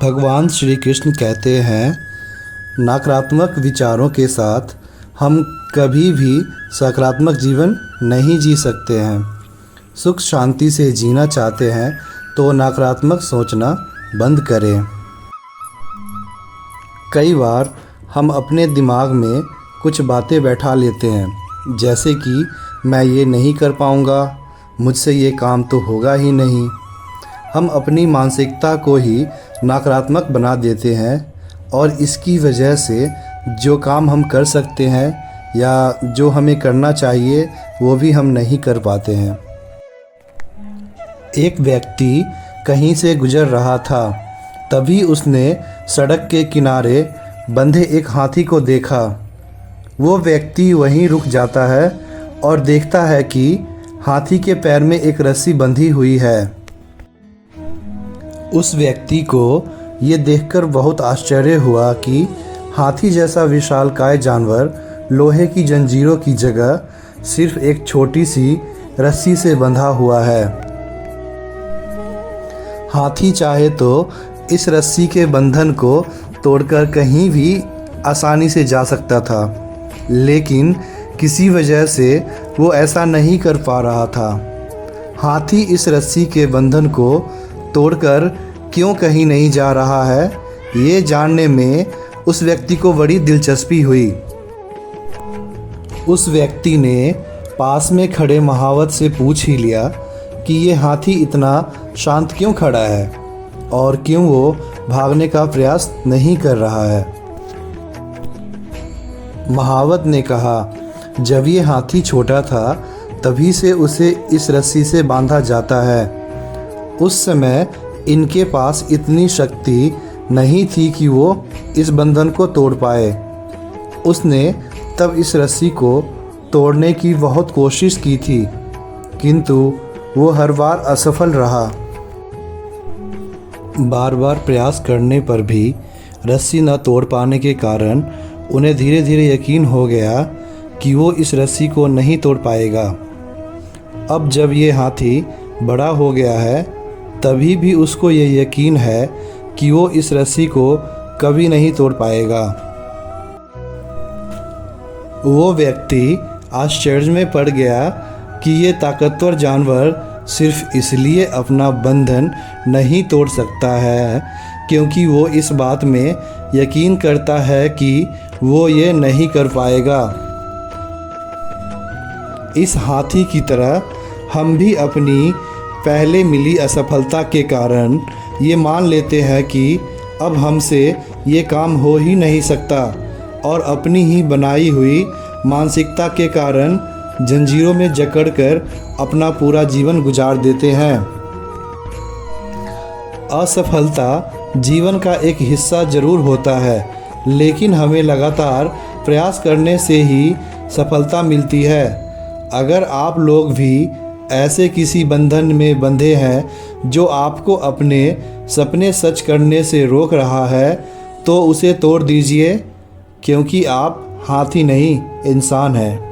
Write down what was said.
भगवान श्री कृष्ण कहते हैं, नकारात्मक विचारों के साथ हम कभी भी सकारात्मक जीवन नहीं जी सकते हैं। सुख शांति से जीना चाहते हैं तो नकारात्मक सोचना बंद करें। कई बार हम अपने दिमाग में कुछ बातें बैठा लेते हैं, जैसे कि मैं ये नहीं कर पाऊँगा, मुझसे ये काम तो होगा ही नहीं। हम अपनी मानसिकता को ही नकारात्मक बना देते हैं और इसकी वजह से जो काम हम कर सकते हैं या जो हमें करना चाहिए वो भी हम नहीं कर पाते हैं। एक व्यक्ति कहीं से गुजर रहा था, तभी उसने सड़क के किनारे बंधे एक हाथी को देखा। वो व्यक्ति वहीं रुक जाता है और देखता है कि हाथी के पैर में एक रस्सी बंधी हुई है। उस व्यक्ति को ये देखकर बहुत आश्चर्य हुआ कि हाथी जैसा विशालकाय जानवर लोहे की जंजीरों की जगह सिर्फ एक छोटी सी रस्सी से बंधा हुआ है। हाथी चाहे तो इस रस्सी के बंधन को तोड़कर कहीं भी आसानी से जा सकता था, लेकिन किसी वजह से वो ऐसा नहीं कर पा रहा था। हाथी इस रस्सी के बंधन को तोड़कर क्यों कहीं नहीं जा रहा है, ये जानने में उस व्यक्ति को बड़ी दिलचस्पी हुई। उस व्यक्ति ने पास में खड़े महावत से पूछ ही लिया कि ये हाथी इतना शांत क्यों खड़ा है और क्यों वो भागने का प्रयास नहीं कर रहा है। महावत ने कहा, जब ये हाथी छोटा था तभी से उसे इस रस्सी से बांधा जाता है। उस समय इनके पास इतनी शक्ति नहीं थी कि वो इस बंधन को तोड़ पाए। उसने तब इस रस्सी को तोड़ने की बहुत कोशिश की थी, किंतु वो हर बार असफल रहा। बार बार प्रयास करने पर भी रस्सी न तोड़ पाने के कारण उन्हें धीरे धीरे यकीन हो गया कि वो इस रस्सी को नहीं तोड़ पाएगा। अब जब ये हाथी बड़ा हो गया है, तभी भी उसको ये यकीन है कि वो इस रस्सी को कभी नहीं तोड़ पाएगा। वो व्यक्ति आश्चर्य में पड़ गया कि ये ताकतवर जानवर सिर्फ इसलिए अपना बंधन नहीं तोड़ सकता है क्योंकि वो इस बात में यकीन करता है कि वो ये नहीं कर पाएगा। इस हाथी की तरह हम भी अपनी पहले मिली असफलता के कारण ये मान लेते हैं कि अब हमसे ये काम हो ही नहीं सकता और अपनी ही बनाई हुई मानसिकता के कारण जंजीरों में जकड़कर अपना पूरा जीवन गुजार देते हैं। असफलता जीवन का एक हिस्सा जरूर होता है, लेकिन हमें लगातार प्रयास करने से ही सफलता मिलती है। अगर आप लोग भी ऐसे किसी बंधन में बंधे हैं जो आपको अपने सपने सच करने से रोक रहा है, तो उसे तोड़ दीजिए, क्योंकि आप हाथी नहीं, इंसान हैं।